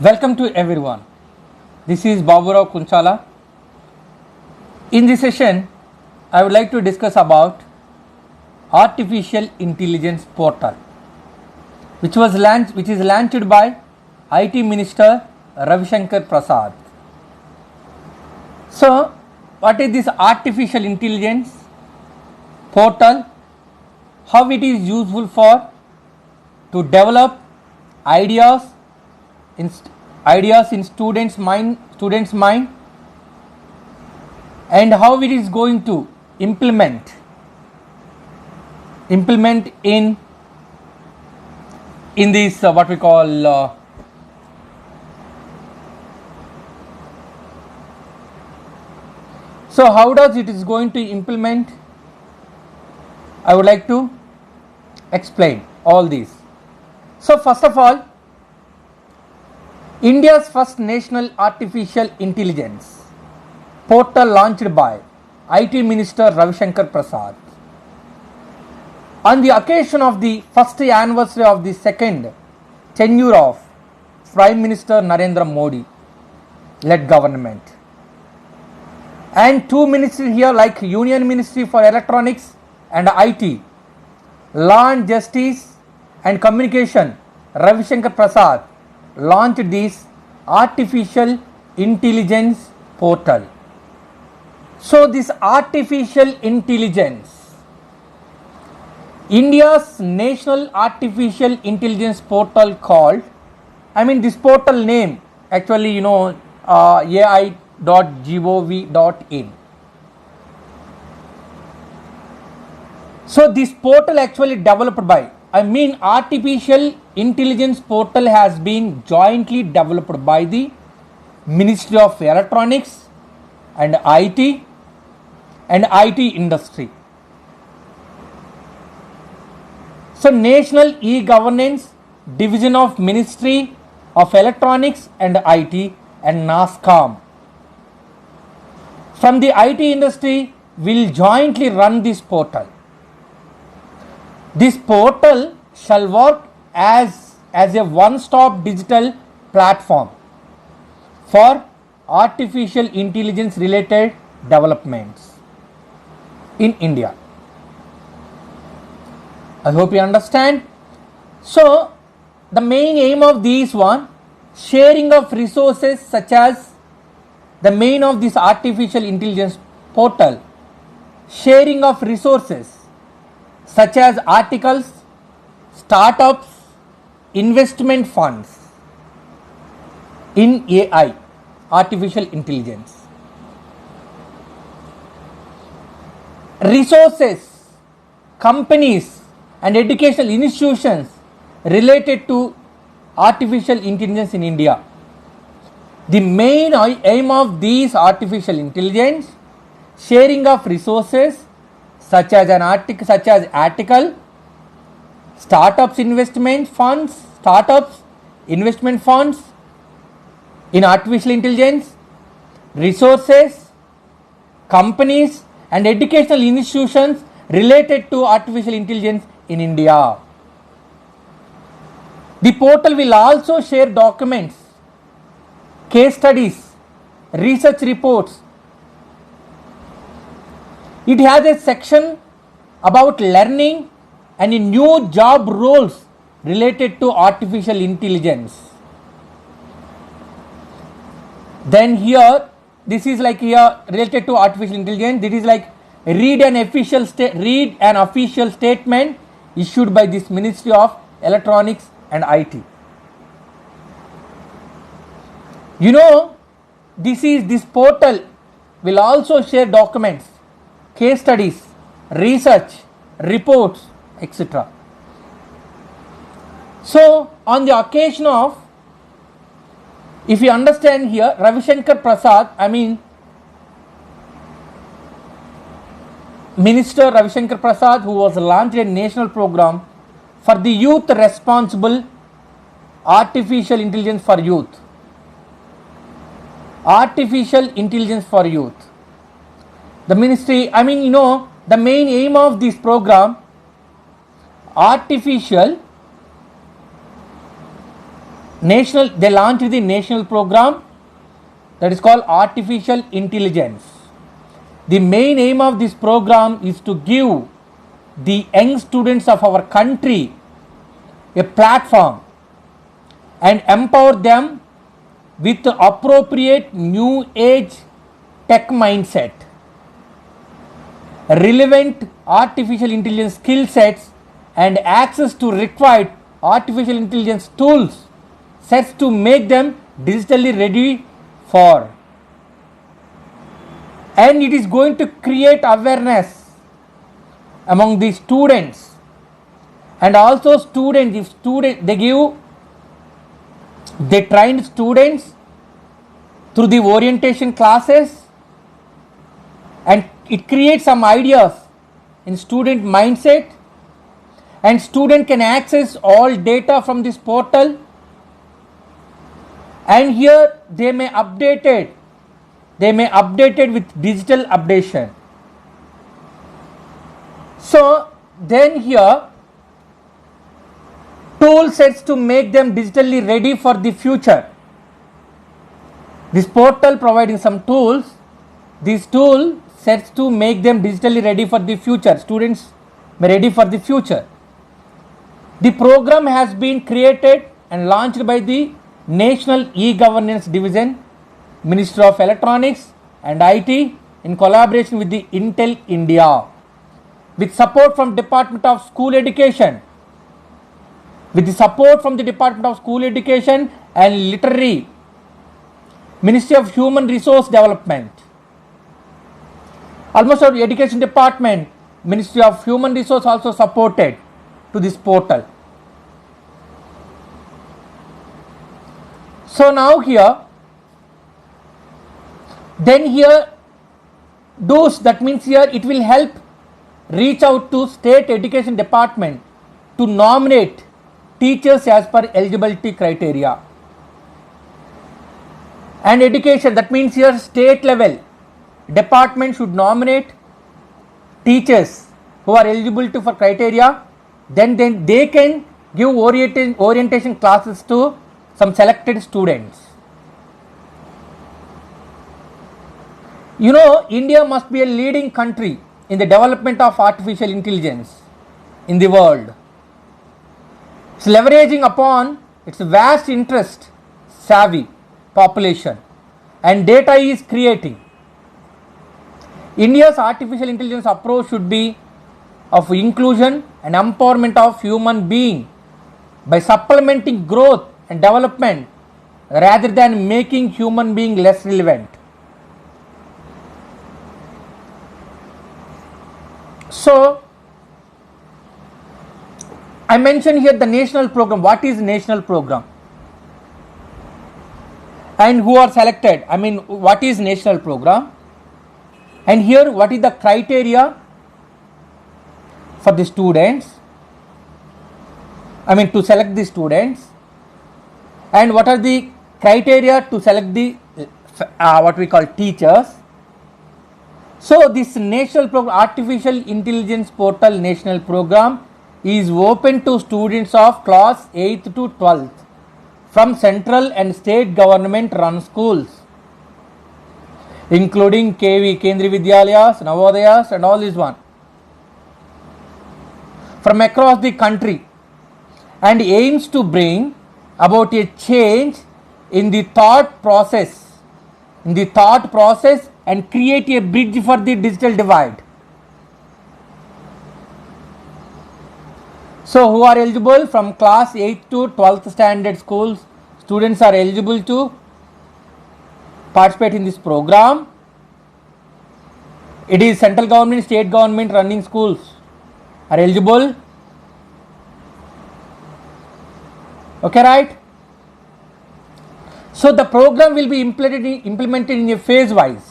Welcome to everyone. This is Baburao Kunchala. In this session, I would like to discuss about Artificial Intelligence Portal, which is launched by IT Minister Ravi Shankar Prasad. So, what is this Artificial Intelligence Portal? How it is useful for to develop ideas in students mind, and how it is going to implement in this what we call so how does it is going to implement. I would like to explain all these. So first of all, India's first national artificial intelligence portal launched by IT Minister Ravi Shankar Prasad on the occasion of the first anniversary of the second tenure of Prime Minister Narendra Modi led government, and two ministries here like Union Ministry for Electronics and IT, Law and Justice and Communication Ravi Shankar Prasad launched this artificial intelligence portal. So this artificial intelligence, India's national artificial intelligence portal called, this portal name actually ai.gov.in. So this portal actually developed by, artificial intelligence portal has been jointly developed by the Ministry of Electronics and IT industry. So National E-Governance Division of Ministry of Electronics and IT and NASSCOM from the IT industry will jointly run this portal. This portal shall work as a one-stop digital platform for artificial intelligence related developments in India. I hope you understand. So, the main aim of this one, sharing of resources such as the main of this artificial intelligence portal, sharing of resources such as articles, startups, investment funds in AI, artificial intelligence. Resources, companies and educational institutions related to artificial intelligence in India. The main aim of these artificial intelligence, sharing of resources such as article, startups investment funds in artificial intelligence, resources, companies and educational institutions related to artificial intelligence in India. The portal will also share documents, case studies, research reports. It has a section about learning and new job roles related to artificial intelligence. Then here, this is like here related to artificial intelligence. This is like read an official statement issued by this Ministry of Electronics and IT. This portal will also share documents, case studies, research, reports, etc. So, on the occasion of, if you understand here, Ravi Shankar Prasad, Minister Ravi Shankar Prasad, who was launched a national program for the youth responsible artificial intelligence for youth. Artificial intelligence for youth. The ministry, the main aim of this program, artificial they launched the national program that is called Artificial Intelligence. The main aim of this program is to give the young students of our country a platform and empower them with appropriate new age tech mindset, relevant artificial intelligence skill sets, and access to required artificial intelligence tools sets to make them digitally ready for. And it is going to create awareness among the students, and also they trained students through the orientation classes, and it creates some ideas in student mindset, and student can access all data from this portal, and here they may update it with digital updation. So then here tool sets to make them digitally ready for the future. This portal providing some tools, these tool sets to make them digitally ready for the future. Students may ready for the future. The program has been created and launched by the National E-Governance Division, Ministry of Electronics and IT, in collaboration with the Intel India, with support from Department of School Education. With the support from the Department of School Education and Literary, Ministry of Human Resource Development. Almost our Education Department, Ministry of Human Resource also supported to this portal. So now here, that means here it will help reach out to State Education Department to nominate teachers as per eligibility criteria. And education, that means here state level department should nominate teachers who are eligible for criteria, then they can give orientation classes to some selected students. You know, India must be a leading country in the development of artificial intelligence in the world. It's leveraging upon its vast interest, savvy population, and data is creating. India's artificial intelligence approach should be of inclusion and empowerment of human being by supplementing growth and development rather than making human being less relevant. So I mentioned here the national program. What is national program? And who are selected? I mean, what is national program? And here, what is the criteria for the students? I mean, to select the students. And what are the criteria to select the what we call teachers? So this national program, Artificial Intelligence Portal National Program, is open to students of class 8th to 12th from central and state government run schools, including KV, Kendriya Vidyalayas, Navodayas, and all this one, from across the country, and aims to bring about a change in the thought process and create a bridge for the digital divide. So who are eligible? From class 8th to 12th standard schools, students are eligible to participate in this program. It is central government, state government running schools are eligible. Okay, right? So the program will be implemented in a phase-wise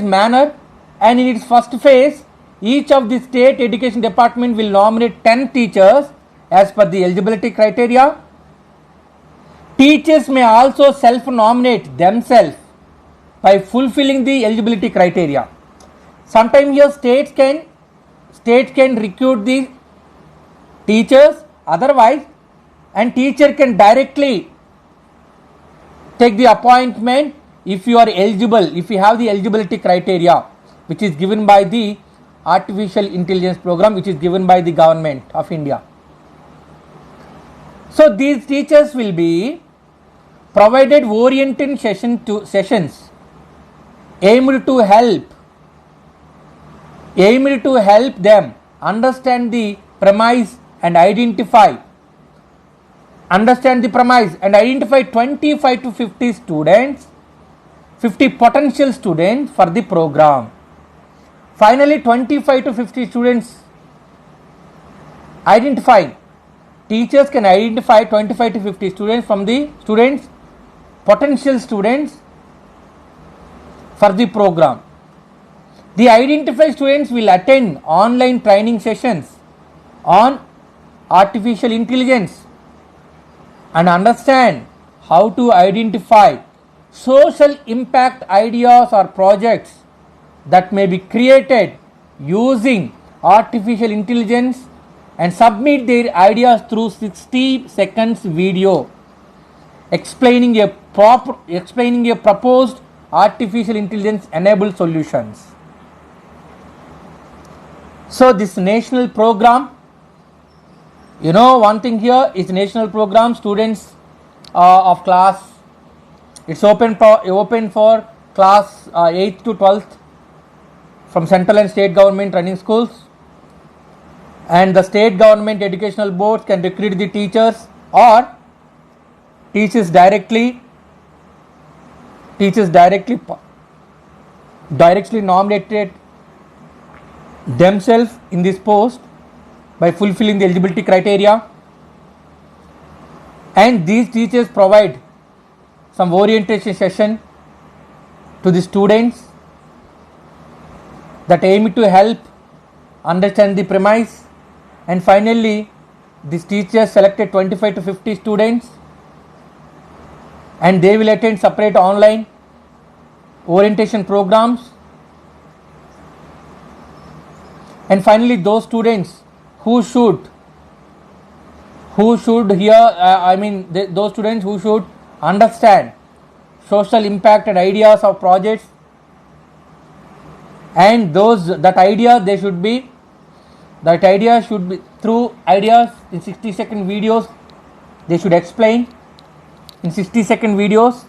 manner, and in its first phase, each of the state education department will nominate 10 teachers as per the eligibility criteria. Teachers may also self-nominate themselves by fulfilling the eligibility criteria. Sometimes here states can recruit the teachers. Otherwise, and teacher can directly take the appointment if you are eligible, if you have the eligibility criteria which is given by the artificial intelligence program, which is given by the government of India. So these teachers will be provided orientation sessions aimed to help them understand the premise and identify 25 to 50 students, 50 potential students for the program. Finally, 25 to 50 students identifying. Teachers can identify 25 to 50 students from the potential students for the program. The identified students will attend online training sessions on artificial intelligence and understand how to identify social impact ideas or projects that may be created using artificial intelligence and submit their ideas through 60 seconds video explaining a proposed artificial intelligence enabled solutions. So this national program, one thing here is national program. Students of class, it's open for class 8th to 12th from central and state government running schools, and the state government educational boards can recruit the teachers or teachers directly nominated themselves in this post by fulfilling the eligibility criteria, and these teachers provide some orientation session to the students that aim to help understand the premise, and finally these teachers selected 25 to 50 students and they will attend separate online orientation programs, and finally those students those students who should understand social impact and ideas of projects, and that idea should be through ideas in 60-second videos. They should explain in 60-second videos.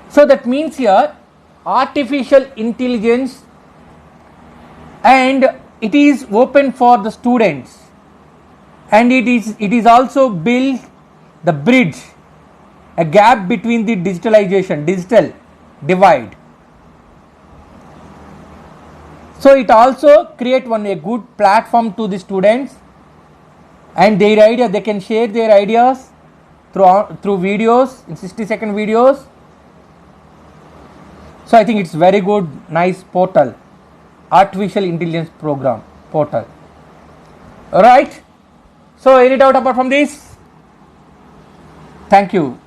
So that means here artificial intelligence, and it is open for the students, and it is also built the bridge, a gap between the digital divide. So it also create a good platform to the students, and they can share their ideas through videos in 60-second videos. So I think it's very good, nice portal, artificial intelligence program portal. Alright, so any doubt apart from this? Thank you.